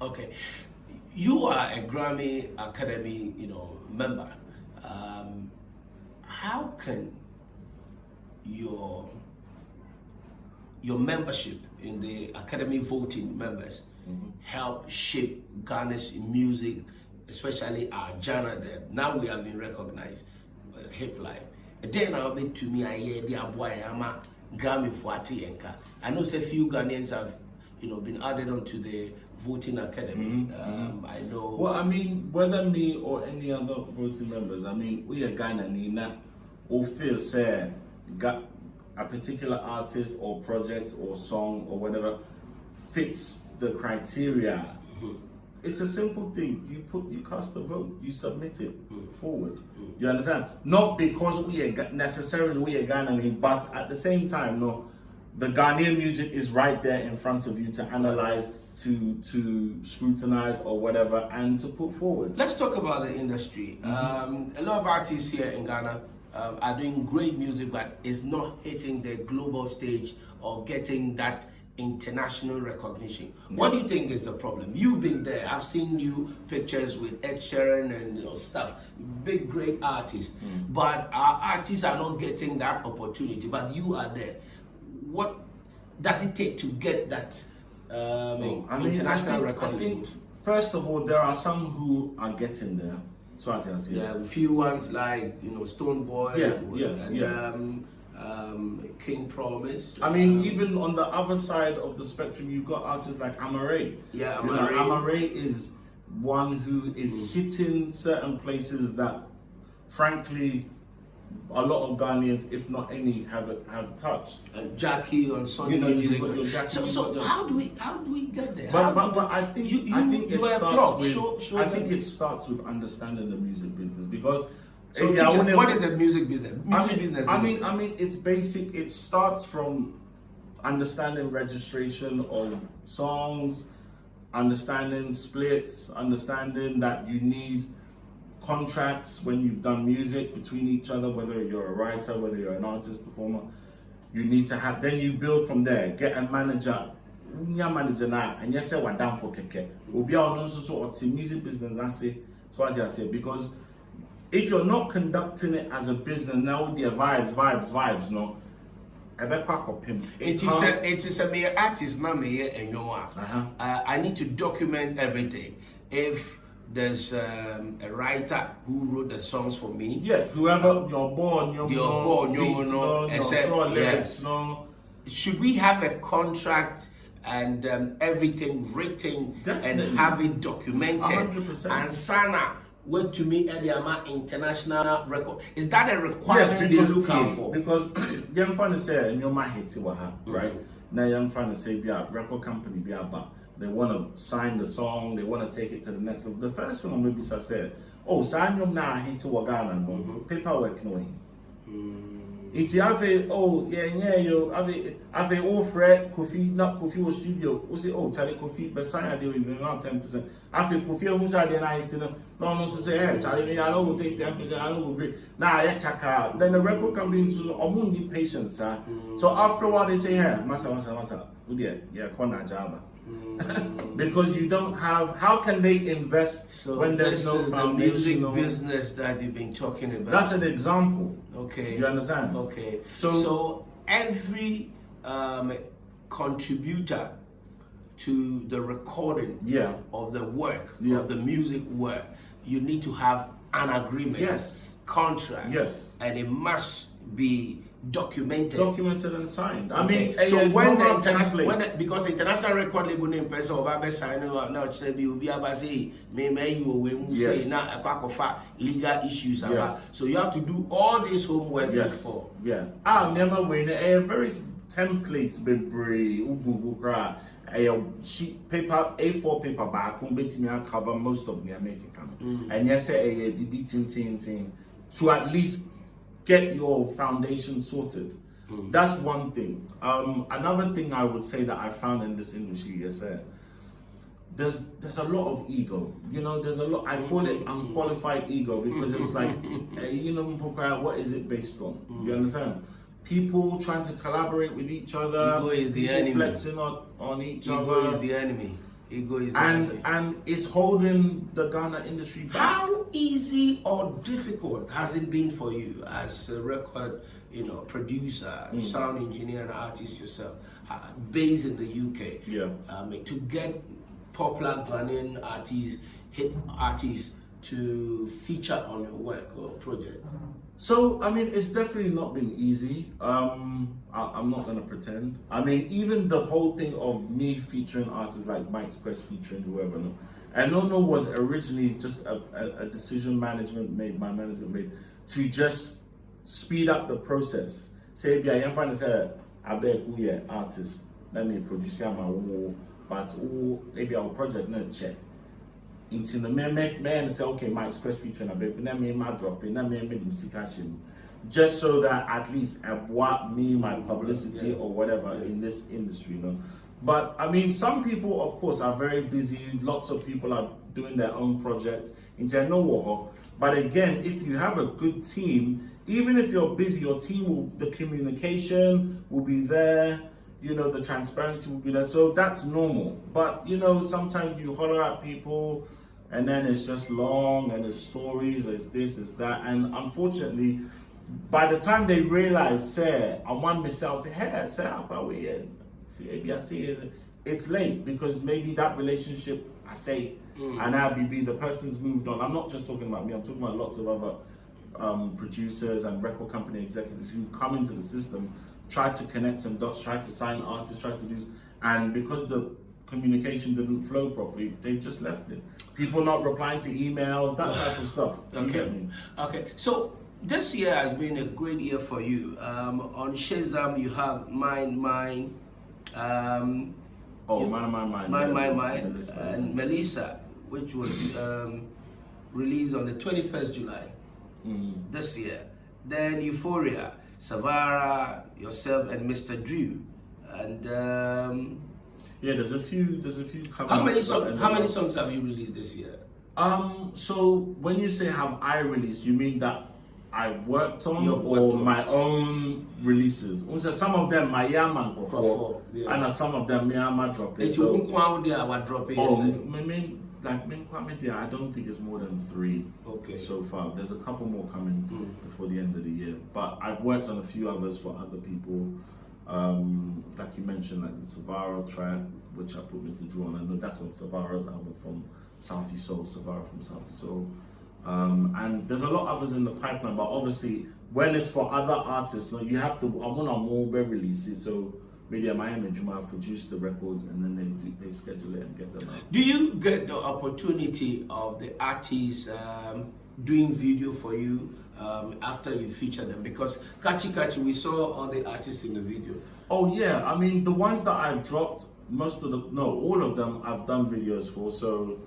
Okay, you are a Grammy Academy, member. How can your membership in the Academy voting members help shape Ghana's music, especially our genre? There now we have been recognized, hip life. Then I'll be to me, I hear the boy I'm a Grammy for Atienka. I know a few Ghanaians have been added onto the voting academy. I know. Well, I mean, whether me or any other voting members, I mean, we are Ghana, or feel say got a particular artist or project or song or whatever fits the criteria. It's a simple thing. You cast a vote, you submit it forward. You understand? Not because we are Ghanaian, but at the same time, no, the Ghanaian music is right there in front of you to analyze, to scrutinize or whatever, and to put forward. Let's talk about the industry. A lot of artists here in Ghana are doing great music, but it's not hitting the global stage or getting that international recognition. What do you think is the problem? You've been there. I've seen you pictures with Ed Sheeran and stuff. Big, great artists. But our artists are not getting that opportunity. But you are there. What does it take to get that international recognition? I think, first of all, there are some who are getting there. So I can say. Yeah, a few ones like Stonebwoy and King Promise. I mean, even on the other side of the spectrum, you've got artists like Amare. Yeah, Amare. Amare is one who is hitting certain places that, frankly, a lot of Ghanaians, if not any, have touched. And Jackie on Sony Music. So how do we get there? But I think it starts with understanding the music business, because. So teacher, what is the music business? I mean, it's basic. It starts from understanding registration of songs, understanding splits, understanding that you need contracts when you've done music between each other, whether you're a writer, whether you're an artist, performer. You need to have, then you build from there. Get a manager. And you say we're down for keke. We'll be on also sort of music business. So what I say, because if you're not conducting it as a business, now with the vibes, no. It is a mere artist, not me and your I need to document everything. If there's a writer who wrote the songs for me, whoever you're born, lyrics, should we have a contract and everything written? Definitely. And have it documented? 100%. And Sana went to me at the international record. Is that a requirement they look out for? Because young fans say in your mind right? Now young fans say be a record company be about they want to sign the song, they want to take it to the next level. The first thing maybe I said, oh, sign your now hit to Wagana, paperwork no. It's have yo have all Fred Kofi not Kofi was studio. We say oh Charlie Kofi but sign a deal with not 10%. After Kofi who's at the night no say hey Charlie I don't take 10%, I don't agree. Now check out. Then the record company so omun need patience, sir. So after a while they say hey masa corner job. Because you don't have, how can they invest when there's no foundation? This is the music business that you've been talking about. That's an example. Okay. Do you understand? Okay. So every contributor to the recording of the work, of the music work, you need to have an agreement, contract, and it must be documented and signed. I mean, so when because international record label name person over sign now be will be able say you will say now a legal issues about. So you have to do all this homework before. I remember when a very templates be brave Google cry a sheet paper A4 paper back me cover most of me I make it come. And yes a BB tin to at least get your foundation sorted. That's one thing. Another thing I would say that I found in this industry is there's a lot of ego. There's a lot. I call it unqualified ego because it's like, what is it based on? You understand? People trying to collaborate with each other. Ego is the enemy. Flexing on each other. Ego is the enemy. Ego is the and enemy. and it's holding the Ghana industry back. How easy or difficult has it been for you as a record, producer, sound engineer, and artist yourself, based in the UK, Yeah. to get popular Ghanaian artists, hit artists, to feature on your work or project? So, I mean, it's definitely not been easy. I'm not gonna pretend. I mean, even the whole thing of me featuring artists like Myx Quest featuring whoever, no, and no was originally just a decision my management made to just speed up the process. Say, yeah, I'm trying to say, I beg who yeah artist, let me produce my own, but maybe our project not check. Into the man say, okay, my express feature and I bet na me my drop in, na me made him see cash in. Just so that at least I bought me my publicity or whatever in this industry, But I mean, some people, of course, are very busy. Lots of people are doing their own projects. But again, if you have a good team, even if you're busy, your team will, the communication will be there. The transparency will be there. So that's normal. But, sometimes you holler at people and then it's just long and it's stories, it's this, it's that. And unfortunately, by the time they realize, say, I want to sell to her, say, I see it, it's late because maybe that relationship, I say, and RBB, the person's moved on. I'm not just talking about me, I'm talking about lots of other producers and record company executives who've come into the system, tried to connect some dots, tried to sign artists, tried to do, and because the communication didn't flow properly, they've just left it. People not replying to emails, that type of stuff. Okay. So this year has been a great year for you. On Shazam, you have Mine. Mine, and Melissa, which was released on the 21st July this year. Then Euphoria, Savara, yourself, and Mr. Drew, and yeah, there's a few coming. How many songs have you released this year? So when you say have I released, you mean that I worked on my own releases? Also, some of them my yaman before, and some of them Myanmar dropping. I don't think it's more than 3 so far. There's a couple more coming before the end of the year. But I've worked on a few others for other people. Like you mentioned, like the Savara track, which I put Mr. Drew on. I know that's on Savara's album from Savara from Santi Soul. And there's a lot of others in the pipeline, but obviously when it's for other artists, you have to, I want to more releases, so Media Miami Juma have produced the records and then they schedule it and get them out. Do you get the opportunity of the artists doing video for you after you feature them? Because Kachi, we saw all the artists in the video. Oh yeah, I mean the ones that I've dropped, all of them I've done videos for. So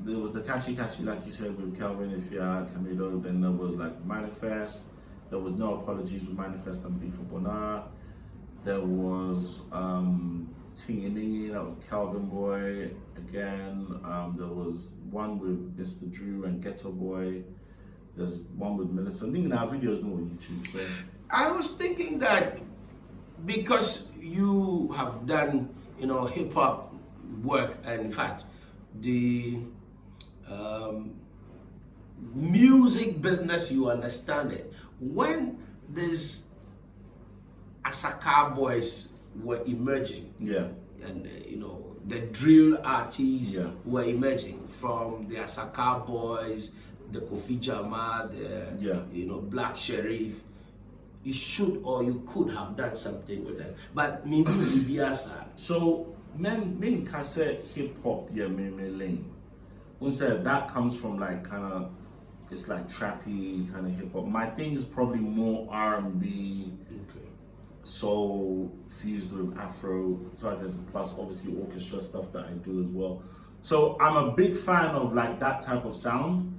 there was the Kachi, like you said, with Calvin Ifya, Camilo. Then there was like Manifest. There was No Apologies with Manifest and B for Bonar. There was Tinginingi, that was Calvin Boy again. There was one with Mr. Drew and Ghetto Boy. There's one with Melissa. I think our videos no on YouTube. So. I was thinking that because you have done, hip hop work, and in fact, the music business, you understand it. When this Asaka boys were emerging, and the drill artists were emerging from the Asaka boys, the Kofi Jama, Black Sherif. You should or you could have done something with them, but maybe Bibiasa. So, men cassette hip hop, me lane. One said that comes from like kind of, it's like trappy kind of hip hop. My thing is probably more R&B, soul fused with Afro. So there's plus obviously orchestra stuff that I do as well. So I'm a big fan of like that type of sound,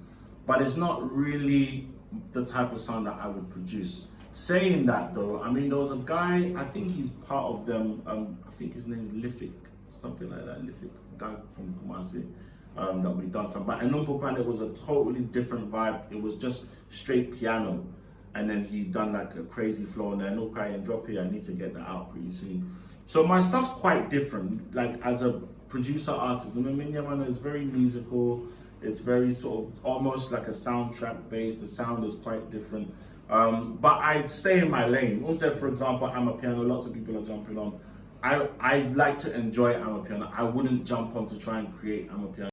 but it's not really the type of sound that I would produce. Saying that though, I mean there was a guy, I think he's part of them, I think his name is Lifik, something like that, Lifik, guy from Kumasi. That we've done some, but it was a totally different vibe. It was just straight piano, and then he done like a crazy flow and then cry and drop it. I need to get that out pretty soon. So my stuff's quite different. Like as a producer artist. The Minyamana is very musical. It's very sort of almost like a soundtrack based. The sound is quite different. But I stay in my lane. Also, for example, Amapiano, lots of people are jumping on. I like to enjoy Amapiano. I wouldn't jump on to try and create Amapiano.